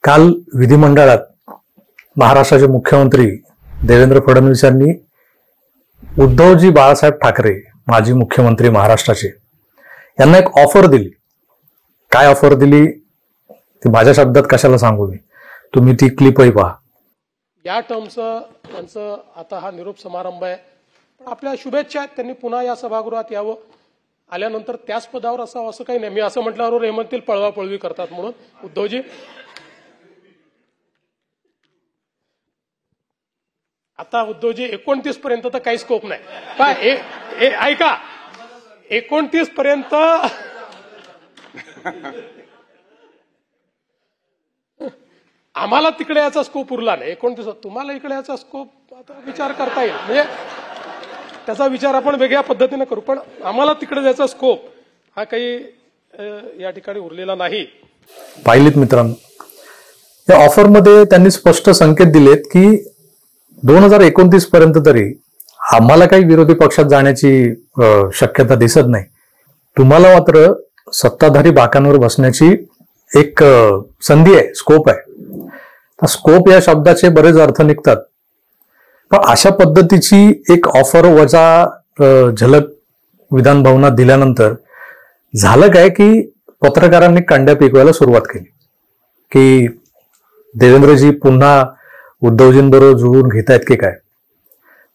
काल विधिमंडळात महाराष्ट्राचे मुख्यमंत्री देवेंद्र फडणवीस यांनी उद्धवजी बाळासाहेब ठाकरे माजी मुख्यमंत्री महाराष्ट्राचे यांना एक ऑफर दिली. काय ऑफर दिली ती माझ्या शब्दात कशाला सांगू मी, तुम्ही ती क्लिपही पहा. या टर्मचं त्यांचं आता हा निरोप समारंभ आहे, पण आपल्या शुभेच्छा आहेत. त्यांनी पुन्हा या सभागृहात यावं, आल्यानंतर त्याच पदावर असावं असं काही नाही. मी असं म्हटल्यावर हे म्हणतील पळवापळवी करतात म्हणून. उद्धवजी आता उद्धवजी 29 पर्यंत तर काही स्कोप नाही. ऐका 29 पर्यंत आम्हाला तिकडे याचा स्कोप उरला नाही. 29 तुम्हाला इकडे याचा स्कोप आता विचार करता येईल, म्हणजे त्याचा विचार आपण वेगळ्या पद्धतीने करू, पण आम्हाला तिकडे त्याचा स्कोप हा काही या ठिकाणी उरलेला नाही. पाहिलीत मित्रांनो, या ऑफरमध्ये त्यांनी स्पष्ट संकेत दिलेत की 2029 पर्यंत तरी आम्हाला काही विरोधी पक्षात जाण्याची शक्यता दिसत नाही. तुम्हाला मात्र सत्ताधारी बाकांवर बसण्याची एक संधी आहे, स्कोप आहे. स्कोप या शब्दाचे बरेच अर्थ निघतात, पण अशा पद्धतीची एक ऑफर वजा झलक विधान भवनात दिल्यानंतर झालं काय की पत्रकारांनी कांड्या पिकवायला सुरुवात केली की देवेंद्रजी पुन्हा उद्धवजींबरोबर जुळवून घेत आहेत की काय.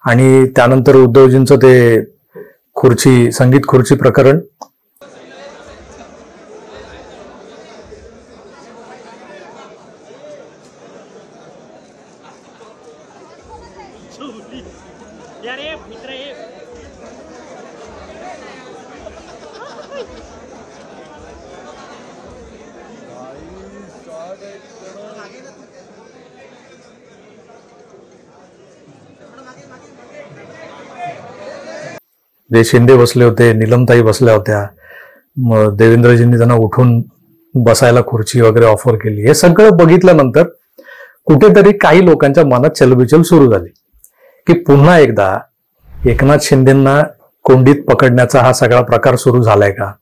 आणि त्यानंतर उद्धवजींचं ते संगीत खुर्ची प्रकरण, जे शिंदे बसले होते, नीलमताई बसल्या होत्या, मग देवेंद्रजींनी त्यांना उठून बसायला खुर्ची वगैरे ऑफर केली. हे सगळं बघितल्यानंतर कुठेतरी काही लोकांच्या मनात चलबिचल सुरू झाली की पुन्हा एकदा एकनाथ शिंदेंना कोंडीत पकडण्याचा हा सगळा प्रकार सुरू झालाय का.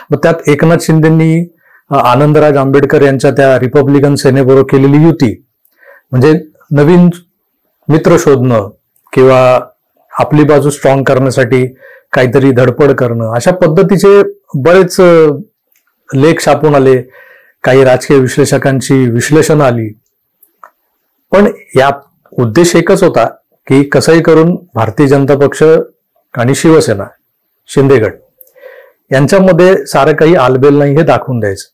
मग त्यात एकनाथ शिंदेंनी आनंदराज आंबेडकर यांच्या त्या रिपब्लिकन सेनेबरोबर केलेली युती, म्हणजे नवीन मित्र शोधणं किंवा आपली बाजू स्ट्रॉंग करण्यासाठी काहीतरी धडपड करणं, अशा पद्धतीचे बरेच लेख छापून आले. काही राजकीय विश्लेषकांची विश्लेषण आली, पण या उद्देश एकच होता की कसंही करून भारतीय जनता पक्ष आणि शिवसेना शिंदेगड यांच्यामध्ये सारं काही आलबेल नाही हे दाखवून द्यायचं.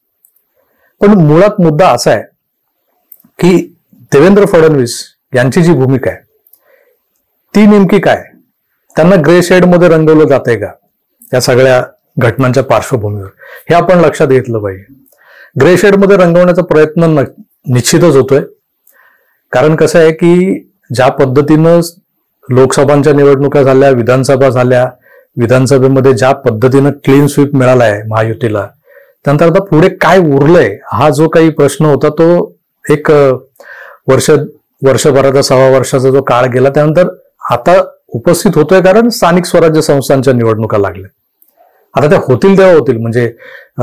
पण मुळात मुद्दा असा आहे की देवेंद्र फडणवीस यांची जी भूमिका आहे ती नेमकी काय, त्यांना ग्रे शेडमध्ये रंगवलं जातंय का या सगळ्या घटनांच्या पार्श्वभूमीवर, हे आपण लक्षात घेतलं पाहिजे. ग्रे शेडमध्ये रंगवण्याचा प्रयत्न निश्चितच होतोय, कारण कसं आहे की ज्या पद्धतीनं लोकसभांच्या निवडणुका झाल्या, विधानसभा झाल्या, विधानसभेमध्ये ज्या पद्धतीनं क्लीन स्वीप मिळालाय महायुतीला, त्यानंतर आता पुढे काय उरलंय हा जो काही प्रश्न होता तो एक वर्षभराचा 6 वर्षाचा जो काळ गेला त्यानंतर आता उपस्थित होतोय, कारण स्थानिक स्वराज्य संस्थांच्या निवडणुका लागल्या. आता त्या होतील तेव्हा होतील, म्हणजे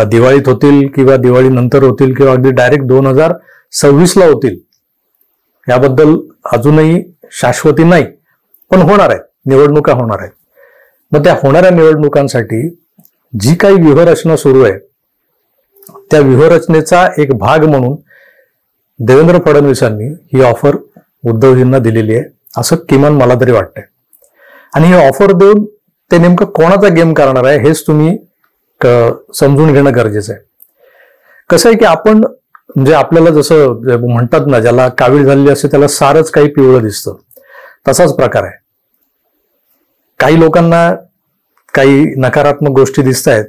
दिवाळीत होतील किंवा दिवाळी नंतर होतील किंवा अगदी डायरेक्ट 2026ला होतील, याबद्दल अजूनही शाश्वती नाही, पण होणार आहेत, निवडणुका होणार आहेत. मग त्या होणाऱ्या निवडणुकांसाठी जी काही व्यूहरचना सुरू आहे त्या व्यूहरचनेचा एक भाग म्हणून देवेंद्र फडणवीसांनी ही ऑफर उद्धवजींना दिलेली आहे, असं किमान मला तरी वाटतंय. आणि हे ऑफर देऊन ते नेमकं कोणाचा गेम करणार आहे हेच तुम्ही समजून घेणं गरजेचं आहे. कसं आहे की आपण म्हणजे आपल्याला जसं म्हणतात ना, ज्याला कावीळ झालेली असते त्याला सारच काही पिवळं दिसतं, तसाच प्रकार आहे. काही लोकांना काही नकारात्मक गोष्टी दिसत आहेत,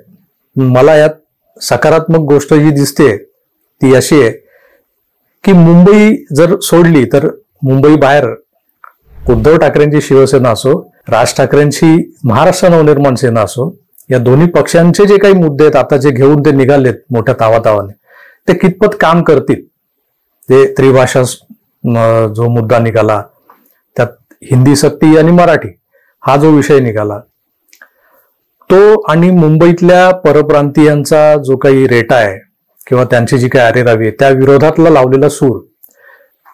मला यात सकारात्मक गोष्ट जी दिसते ती अशी आहे की मुंबई जर सोडली तर मुंबई बाहेर उद्धव ठाकरेंची शिवसेना असो, राज ठाकरेंची महाराष्ट्र नवनिर्माण सेना असो, या दोन्ही पक्षांचे जे काही मुद्दे आहेत आता जे घेऊन ते निघालेत मोठ्या तावातावाने, ते कितपत काम करतील. ते त्रिभाषा जो मुद्दा निघाला, त्यात हिंदी सक्ती आणि मराठी हा जो विषय निघाला, तो आणि मुंबईतल्या परप्रांतीयांचा जो काही रेटा आहे किंवा त्यांची जी काही अरेरावी आहे त्या विरोधातला लावलेला सूर,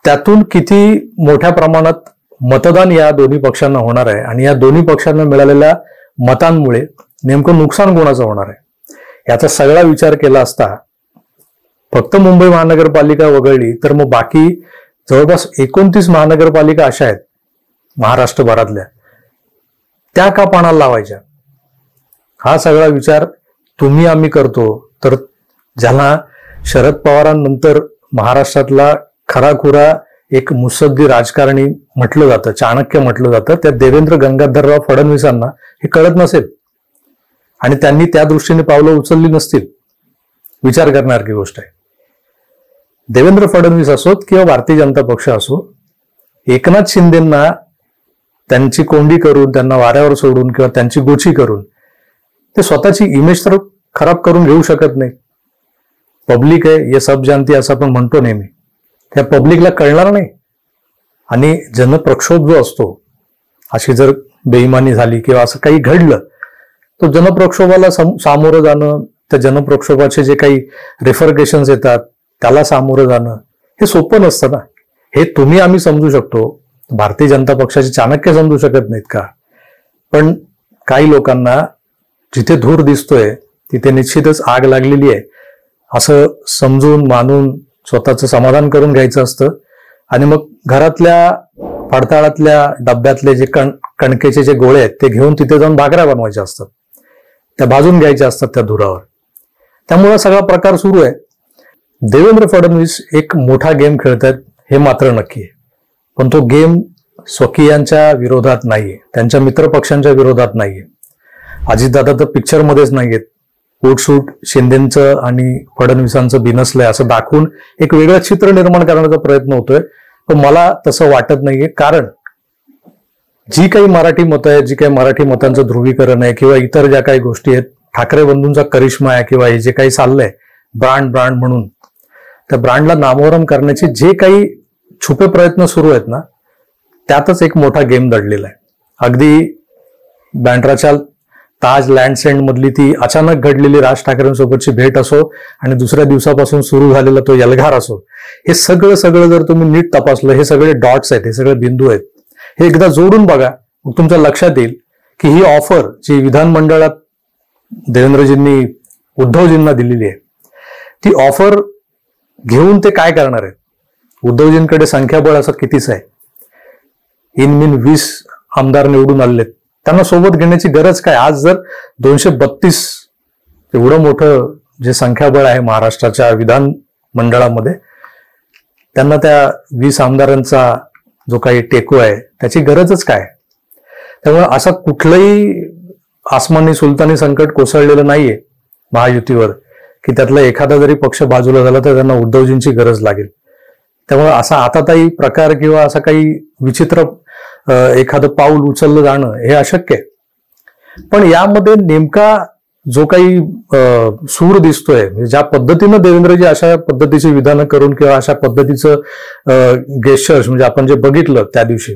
त्यातून किती मोठ्या प्रमाणात मतदान या दोन्ही पक्षांना होणार आहे आणि या दोन्ही पक्षांना मिळालेल्या मतांमुळे नेमकं नुकसान कोणाचं होणार आहे याचा सगळा विचार केला असता फक्त मुंबई महानगरपालिका वगळली तर मग बाकी जवळपास 29 महानगरपालिका अशा आहेत महाराष्ट्रभरातल्या, त्या का पाणाला लावायच्या? हा सगळा विचार तुम्ही आम्ही करतो तर ज्याला शरद पवारांनंतर महाराष्ट्रातला खराखुरा एक मुत्सद्दी राजकारणी म्हटलं जातं, चाणक्य म्हटलं जातं, त्या देवेंद्र गंगाधरराव फडणवीसांना हे कळत नसेल आणि त्यांनी त्या दृष्टीने पावलं उचलली नसतील, विचार करण्यासारखी गोष्ट आहे. देवेंद्र फडणवीस असोत किंवा भारतीय जनता पक्ष असो, एकनाथ शिंदेंना त्यांची कोंडी करून, त्यांना वाऱ्यावर सोडून किंवा त्यांची गोची करून ते स्वतःची इमेज तर खराब करून घेऊ शकत नाही. पब्लिक आहे हे सब जानती असं आपण म्हणतो नेहमी, त्या पब्लिकला कळणार नाही. आणि जनप्रक्षोभ जो असतो, अशी जर बेईमानी झाली किंवा असं काही घडलं तर जनप्रक्षोभाला सामोरं जाणं, त्या जनप्रक्षोभाचे जे काही रिफर्गेशन्स येतात त्याला सामोरं जाणं हे सोपं नसतं ना. हे तुम्ही आम्ही समजू शकतो, भारतीय जनता पक्षाचे चाणक्य समजू शकत नाहीत का? पण काही लोकांना जिथे धूर दिसतोय तिथे निश्चितच आग लागलेली आहे असं समजून मानून स्वतःचं समाधान करून घ्यायचं असतं आणि मग घरातल्या पडताळातल्या डब्यातले जे कणकेचे जे गोळे आहेत ते घेऊन तिथे जाऊन भाकऱ्या बनवायच्या असतात, त्या भाजून घ्यायच्या असतात त्या धुरावर. त्यामुळे सगळा प्रकार सुरू आहे. देवेंद्र फडणवीस एक मोठा गेम खेळतात हे मात्र नक्की आहे, पण तो गेम स्वकीयांच्या विरोधात नाहीये, त्यांच्या मित्रपक्षांच्या विरोधात नाहीये. अजितदादा तर पिक्चरमध्येच नाहीयेत. उठसूट शिंदेचं आणि फडणवीसांचं बिनसलंय असं दाखवून एक वेगळं चित्र निर्माण करण्याचा प्रयत्न होतोय, पण मला तसं वाटत नाहीये. कारण जी काही मराठी मतं आहेत, जी काही मराठी मतांचं ध्रुवीकरण आहे किंवा इतर ज्या काही गोष्टी आहेत, ठाकरे बंधूंचा करिश्मा आहे किंवा हे जे काही चाललंय ब्रँड म्हणून, त्या ब्रँडला नामोहरम करण्याचे जे काही छुपे प्रयत्न सुरू आहेत ना, त्यातच एक मोठा गेम दडलेला आहे. अगदी बँड्राच्या ताज लँडसेंड मधली ती अचानक घडलेली राज ठाकरेंसोबतची भेट असो आणि दुसऱ्या दिवसापासून सुरू झालेला तो यलघार असो, हे सगळं जर तुम्ही नीट तपासलं, हे सगळे डॉट्स आहेत, हे सगळे बिंदू आहेत, हे एकदा जोडून बघा, मग तुमच्या लक्षात येईल की ही ऑफर जी विधानमंडळात देवेंद्रजींनी उद्धवजींना दिलेली आहे, ती ऑफर घेऊन ते काय करणार आहेत? उद्धवजींकडे संख्याबळ असं कितीच आहे, इन 20 आमदार निवडून आलेत, त्यांना सोबत घेण्याची गरज काय? आज जर 232 एवढं मोठं जे संख्याबळ आहे महाराष्ट्राच्या विधान मंडळामध्ये, त्यांना त्या 20 आमदारांचा जो काही टेको आहे त्याची गरजच काय? त्यामुळे असं कुठलंही आसमानी सुलतानी संकट कोसळलेलं नाहीये महायुतीवर की त्यातला एखादा जरी पक्ष बाजूला झाला तर त्यांना उद्धवजींची गरज लागेल. त्यामुळे असा आताताई प्रकार किंवा असं काही विचित्र एखादं पाऊल उचललं जाणं हे अशक्य आहे. पण यामध्ये नेमका जो काही सूर दिसतोय, ज्या पद्धतीनं देवेंद्रजी अशा पद्धतीची विधानं करून किंवा अशा पद्धतीचं गेस्चर्स, म्हणजे आपण जे बघितलं त्या दिवशी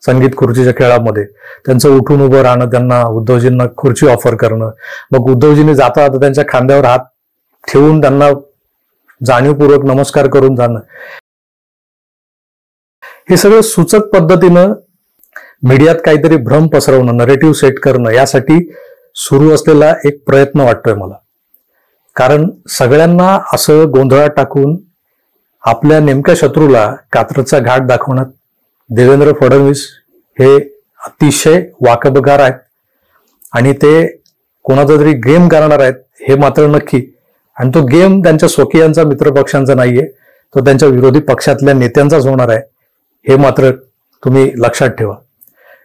संगीत खुर्चीच्या खेळामध्ये, त्यांचं उठून उभं राहणं, त्यांना उद्धवजींना खुर्ची ऑफर करणं, मग उद्धवजींनी जाता जाता त्यांच्या खांद्यावर हात ठेवून त्यांना जाणीवपूर्वक नमस्कार करून जाणं, हे सगळं सूचक पद्धतीनं मीडियात काहीतरी भ्रम पसरवणं, नरेटिव्ह सेट करणं, यासाठी सुरू असलेला एक प्रयत्न वाटतोय मला. कारण सगळ्यांना असं गोंधळात टाकून आपल्या नेमक्या शत्रूला कात्रचा घाट दाखवण्यात देवेंद्र फडणवीस हे अतिशय वाकबगार आहेत आणि ते कोणाचा तरी गेम करणार आहेत हे मात्र नक्की. आणि तो गेम त्यांच्या स्वकीयांचा मित्रपक्षांचा नाहीये, तो त्यांच्या विरोधी पक्षातल्या नेत्यांचाच होणार आहे हे मात्र तुम्ही लक्षात ठेवा.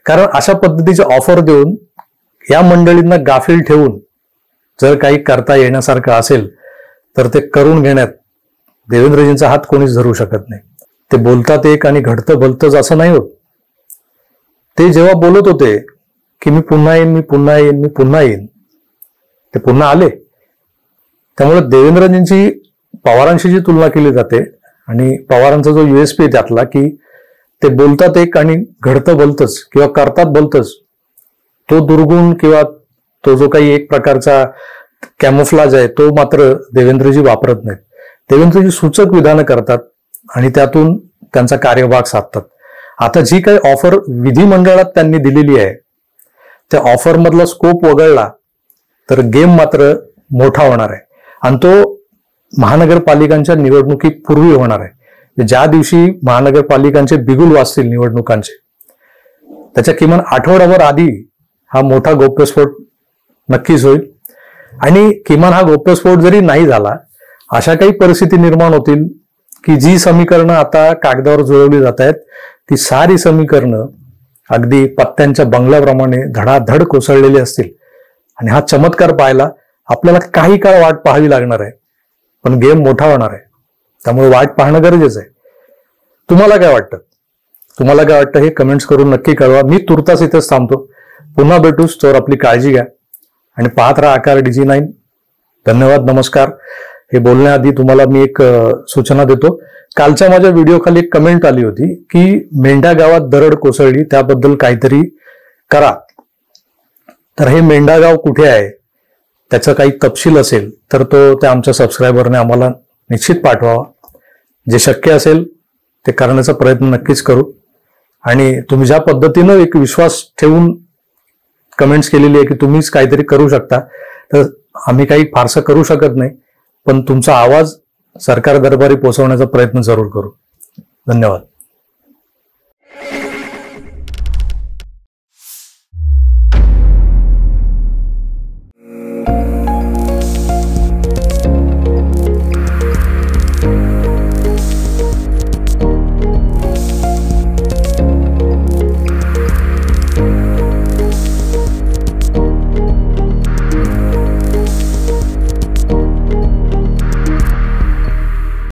कारण अशा पद्धतीचे ऑफर देऊन या मंडळींना गाफील ठेवून जर काही करता येण्यासारखं असेल तर ते करून घेण्यात देवेंद्रजींचा हात कोणीच धरू शकत नाही. ते बोलतात एक आणि घडतं भलतंच असं नाही होत. ते जेव्हा बोलत होते की मी पुन्हा येईन, मी पुन्हा येईन, मी पुन्हा येईन, ते पुन्हा आले. त्यामुळे देवेंद्रजींची पवारांशी जी तुलना केली जाते आणि पवारांचा जो USP आहे त्यातला की ते बोलतात एक आणि घडतं भलतंच किंवा करतात भलतंच, तो दुर्गुण किंवा तो जो काही एक प्रकारचा कॅमोफ्लाज आहे तो मात्र देवेंद्रजी वापरत नाहीत. देवेंद्रजी सूचक विधानं करतात आणि त्यातून त्यांचा कार्यभाग साधतात. आता जी काही ऑफर विधिमंडळात त्यांनी दिलेली आहे त्या ऑफर मधला स्कोप वगळला तर गेम मात्र मोठा होणार आहे आणि तो महानगरपालिकांच्या निवडणुकीपूर्वी होणार आहे. ज्या दिवशी महानगरपालिकांचे बिगुल वाजतील निवडणुकांचे त्याच्या किमान आठवडाभर आधी हा मोठा गौप्यस्फोट नक्कीच होईल. आणि किमान हा गौप्यस्फोट जरी नाही झाला, अशा काही परिस्थिती निर्माण होतील की जी समीकरणं आता कागदावर जुळवली जात आहेत ती सारी समीकरणं अगदी पत्त्यांच्या बंगल्याप्रमाणे धडाधड कोसळलेली असतील आणि हा चमत्कार पाहायला आपल्याला काही काळ वाट पाहावी लागणार आहे. पण गेम मोठा होणार आहे, त्यामुळे वाट पाहणं गरजेचं आहे. तुम्हाला काय वाटतं हे कमेंट्स करून नक्की कळवा. मी तुर्तास इथेच थांबतो. पुन्हा भेटूच, तर आपली काळजी घ्या आणि पाहत राहा आकार DG9. धन्यवाद, नमस्कार. हे बोलण्याआधी तुम्हाला मी एक सूचना देतो. कालच्या माझ्या व्हिडिओ खाली एक कमेंट आली होती की मेंढा गावात दरड कोसळली, त्याबद्दल काहीतरी करा. तर हे मेंढा गाव कुठे आहे त्याचा काही तपशील असेल तर तो त्या आमच्या सबस्क्रायबरने आम्हाला निश्चित पाठवावा. जे शक्य असेल ते करण्याचा प्रयत्न नक्कीच करू. आणि तुम्ही ज्या पद्धतीनं एक विश्वास ठेवून कमेंट्स केलेली आहे की तुम्हीच काहीतरी करू शकता, तर आम्ही काही फारसं करू शकत नाही, पण तुमचा आवाज सरकार दरबारी पोहोचवण्याचा प्रयत्न जरूर करू. धन्यवाद.